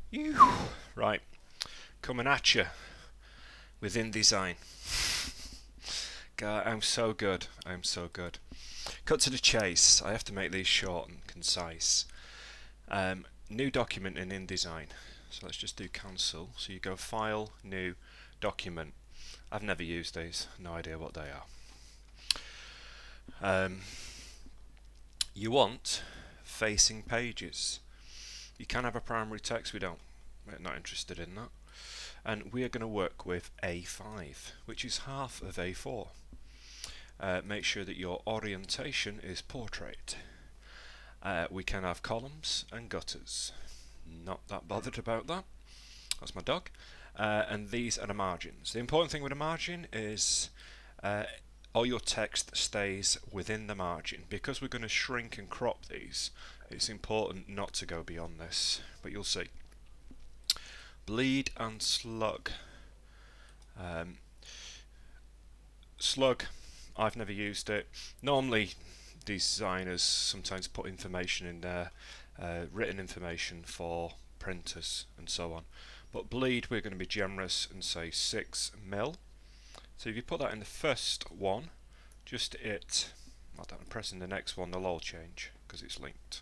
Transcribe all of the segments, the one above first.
Ew. Right, coming at you with InDesign. God, I'm so good. I'm so good. Cut to the chase. I have to make these short and concise. New document in InDesign. So let's just do cancel. So you go File, New, Document. I've never used these. No idea what they are. You want facing pages. You can have a primary text. We're not interested in that. And we are going to work with A5, which is half of A4. Make sure that your orientation is portrait. We can have columns and gutters. Not that bothered about that. That's my dog. And these are the margins. The important thing with a margin is all your text stays within the margin. Because we're going to shrink and crop these, it's important not to go beyond this, but you'll see. Bleed and slug. Slug, I've never used it. Normally designers sometimes put information in there, written information for printers and so on. But bleed, we're going to be generous and say 6 mil. So if you put that in the first one, just pressing the next one, they'll all change because it's linked.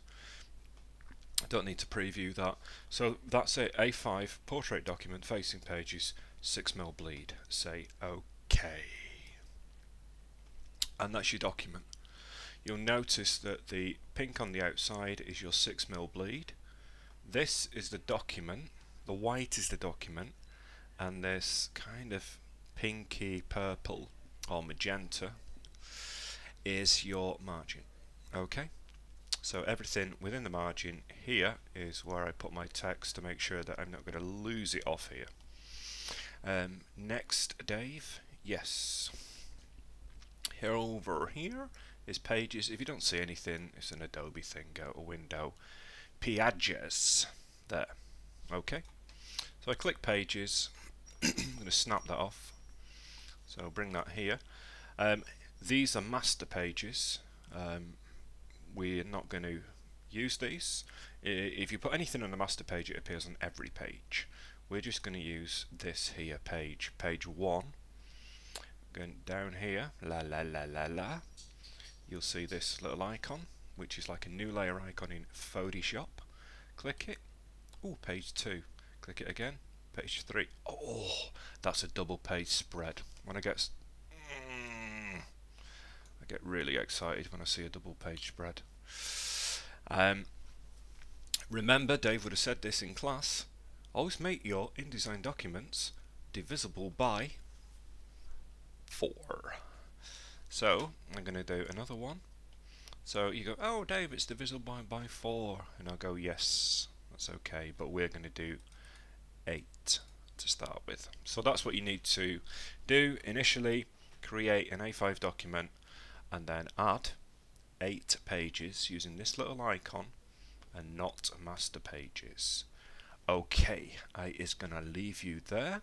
I don't need to preview that. So that's it, A5, portrait document, facing pages, 6 mil bleed. Say OK. And that's your document. You'll notice that the pink on the outside is your 6 mil bleed. This is the document, the white is the document, and this kind of pinky purple or magenta is your margin. Okay? So everything within the margin here is where I put my text to make sure that I'm not going to lose it off here. Next, Dave. Yes. Here over here is pages. If you don't see anything, it's an Adobe thing. Go to Window, Pages. There. Okay. So I click Pages. I'm going to snap that off. So bring that here. These are master pages. We're not going to use these. If you put anything on the master page, it appears on every page. We're just going to use this here page, page 1. Going down here, you'll see this little icon, which is like a new layer icon in Photoshop. Click it. Oh, page 2. Click it again. Page 3. Oh, that's a double page spread. When I get really excited when I see a double page spread. Remember, Dave would have said this in class. Always make your InDesign documents divisible by 4. So I'm going to do another one. So you go, oh Dave, it's divisible by 4, and I'll go, yes, that's okay, but we're going to do 8 to start with. So that's what you need to do initially. Create an A5 document and then add 8 pages using this little icon and not master pages. Okay, I is going to leave you there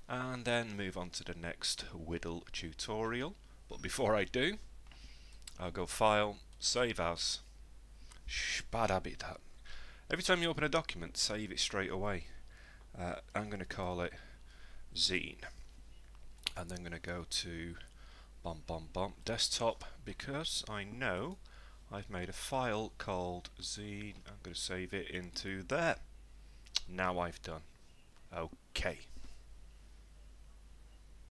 and then move on to the next Whittle tutorial. But before I do, I'll go File, Save As. Bad habit that. Every time you open a document, save it straight away. I'm going to call it Zine. And then I'm going to go to desktop, because I know I've made a file called Zine. I'm going to save it into there. Now I've done. Okay.